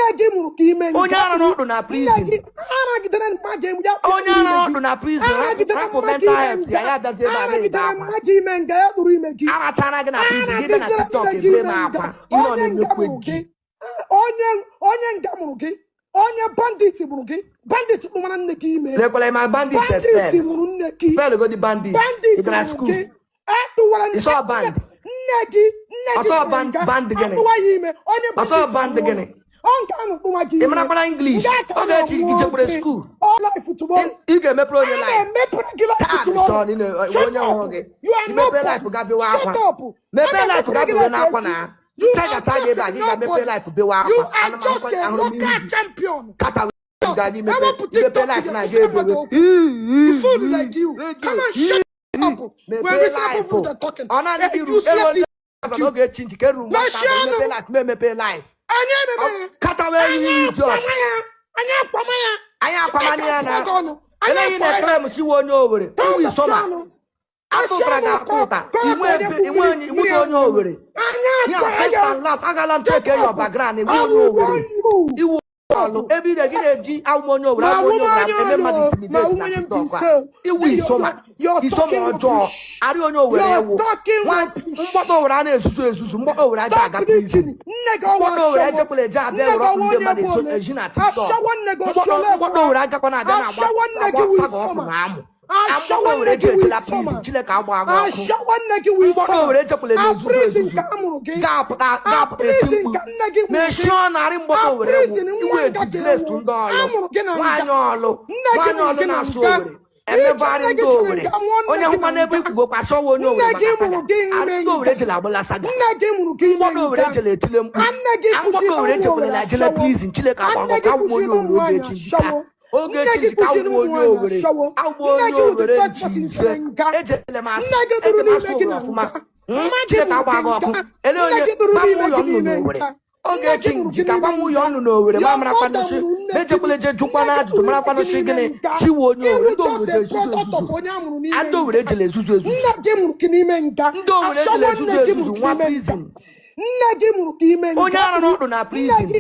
Negi muruki men. Onyana no do na prison. Ara gidere magi ya. Onyana no do na prison. Ara gidere mental health. Ya da se ba Ara re gidere ba. magi men ga ya duru imegi. Ara chana ga na prison. Give na TikTok e blame akwa. Ino no me kweji. Onye nga muruki. Onye bandit muruki. Bandit umana negi ime. Lekola my bandit Bandit muru negi. Spell go the bandit. Bandit in school. It's all band. Negi. I saw band again. I saw band again. Emana kola English. Okay, you go to school. All life football. You can make pro your life. Shut up. You are not life for Gabi wa. Shut up. Make life for Gabi na kwa na. You are just a local champion. Kata I want to take you fool like you. Come on, shut up. When we say people are talking, useless. Life. Kata where you just. Anya kwamania na. Ela ine claim si wonyo owere. Who is soma? Ato braga kota. Imu onyo owere. Ya first and last. Agalam take your background. Imu owere. Iwu every day gi awmonyo owere. Everybody intimidate na TikTok. Iwu is soma. Isoma ojo. Ari onyo owere ewo. Mboto owere na esusu. Mboto owere aja aga prison. Mboto owere eje kule eje abia oro nde made so ejina TikTok. Mboto owere aga kona aga na agba na amu. Mboto owere eje la prison. Chile ka agba agba. Mboto owere eje kule esusu. Gap me sure na ri mboto owere iwe disgrace to ndo olo. Wanyo olo na so owere. Everybody ndo owere. Onye huma na ebe kugo kwa so wonyo owere. Ndo owere eje la bola saga. Mboto owere eje le tile mpu. Mboto owere eje kule la jele prison. Chile ka agba ka wonyo owere eje. Oge chiji ka wonyo owere. Awonyo owere eje le ma kuma. Chile ka agba oku. Ele onye bamu yo nnu n'owere. Oge chiji ka bamu yo nnu n'owere. Ma mara kwa nshi. Meje kule je jukwa na ajuju mara kwa nshi gini. Chi wonyo owere. Ndo owere ezuzu. Ando owere eje le ezuzu ezuzu. Ndo owere eje le ezuzu ezuzu. Nwa prison. Onyana no do na prison.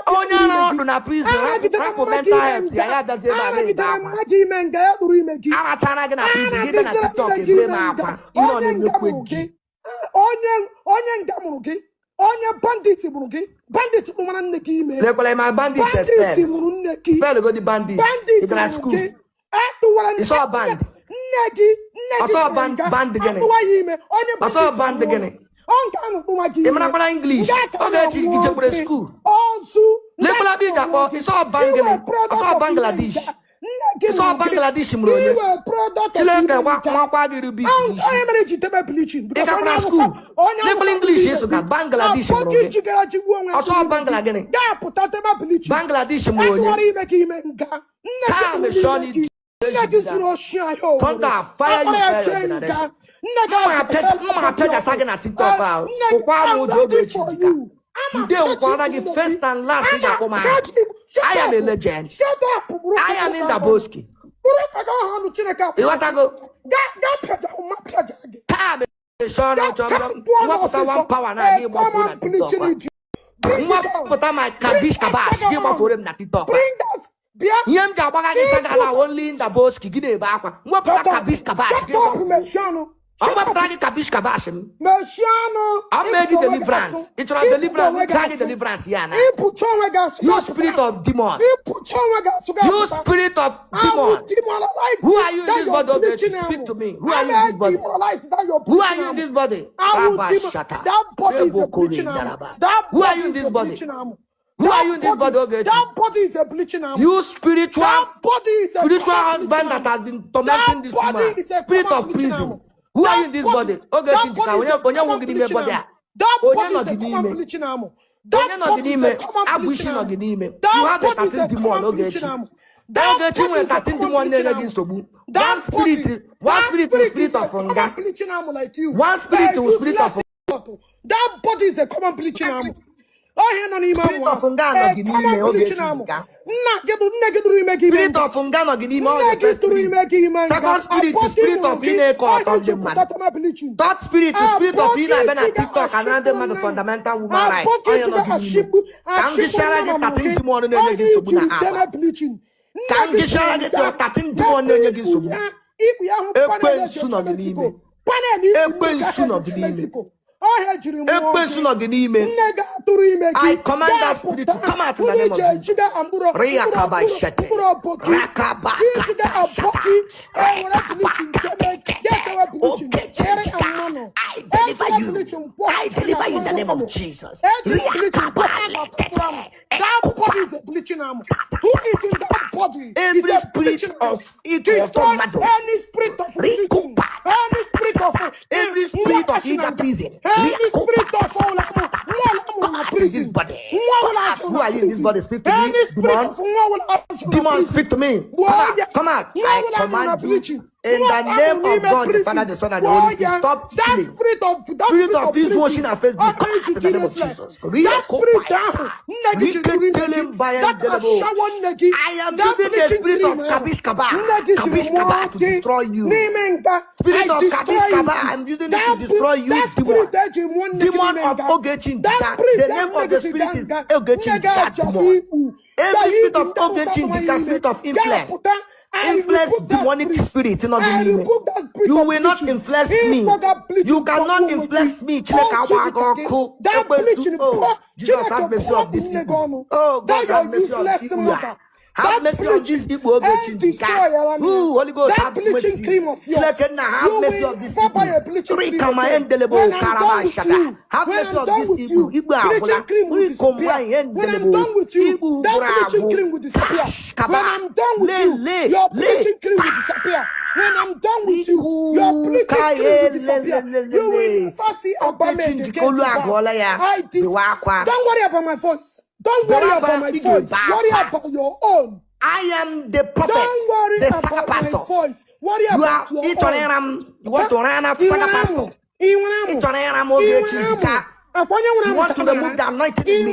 Onyana no do na prison. Rap mental health. Ya da se ba re ba. Ara chana ga na prison. Give na TikTok e blame akwa. Ino no me kweji. Onye bandit muruki. Bandit umana negi ime. Lekola my bandit spell go the bandit. In school. It's all band. I saw band again. I saw band again. Emana kola English. Okay, you go to school. Lekola bi da po. It's all Bangladesh. It's all Bangladesh. It's all Bangladesh mronye. Chile ka wa kwa di rubi. I am ready to bleaching because I school. Lekola English is ka Bangladesh mronye. It's all Bangladesh. Bangladesh mronye. Ka me shoni. Conta fire you. Mama pega saga na TikTok out. Kwa mo jogo chika. Today we gonna give first and last in the I am a legend. Shut up, bro. I am in the Boski. You want to go? Come, Sean, what one power now? You want to put my kabish kabash? You want for him na TikTok? Yam jabaga ni saga only in the Boski. Give it back. What kabish kabash? I'm not trying kabish kabash. I'm making deliverance. It's not deliverance. Trying deliverance. Yeah, you spirit of demon. You spirit of demon. Who are you in this body? Speak to me. Who are you in this body? Who are you in this body? That body is a bleaching arm. Who are you in this body? Who are you in this body? That body is a bleaching arm. You spiritual husband bleaching that has been tormenting this woman. Spirit of prison. Who are you in this body? Okay, Chinchika, when you're walking in body. That body is a common bleaching arm. That body is a common bleaching arm. You have a 13 demon, okay? That get you a 13 demon against you. One spirit will spirit of hunger. Bleaching arm like you. One spirit will spirit of that body is a common bleaching arm. Oh, here no nima Spirit of Ngano Ginime, bleaching arm. Spirit of Ngano Ginime, the second spirit is spirit of Ineko on the man. Third spirit is spirit of Ina Ben at TikTok and random man fundamental woman right. Can you share it that thing tomorrow and again to Buna? Can you share it that thing tomorrow and again to Buna? Ekwe sooner than ime. Ekwe sooner than ime. Ekwe sooner than ime. I command that spirit to come out in the name of Jesus. Riakaba shete. Rakaba I deliver you. I deliver you in the name of Jesus. That body is a bleaching arm. Who is in that body? Every spirit of destroy any spirit of bleaching, any spirit of every spirit of egotism, any spirit of this body. Who are you in this body? Speak to me. Demon, speak to me. Come out. I command you. In the name of God, the Father, the Son, and the Holy Spirit, stop stealing. Spirit of this washing our face, come out in the name of Jesus. I am using the spirit of Kabish Kaba to destroy you. Spirit of Kabish Kaba, I'm using it to destroy you, demon. Demon of Ogechin. The name of the spirit is Ogechin, that demon. Every spirit of Ogechin is the spirit of influence. Influence demonic spirit in you will not influence me. You cannot influence me. That bleaching, Jesus, have mercy on these people. Oh, God, have mercy on these people. Have mercy on these people. Holy Ghost, that bleaching cream of yours. Have mercy on these people. When I'm done with you, bleaching cream will disappear. When I'm done with you, that bleaching cream will disappear. When I'm done with you, your bleaching cream will disappear. When I'm done with you, your bleaching cream will disappear. You will never see Abeg again. Don't worry about my voice. Don't worry about my voice. Worry about your own. I am the prophet. Don't worry about my voice. Worry about your own. You want to run after the pastor. You want to remove the anointing in me.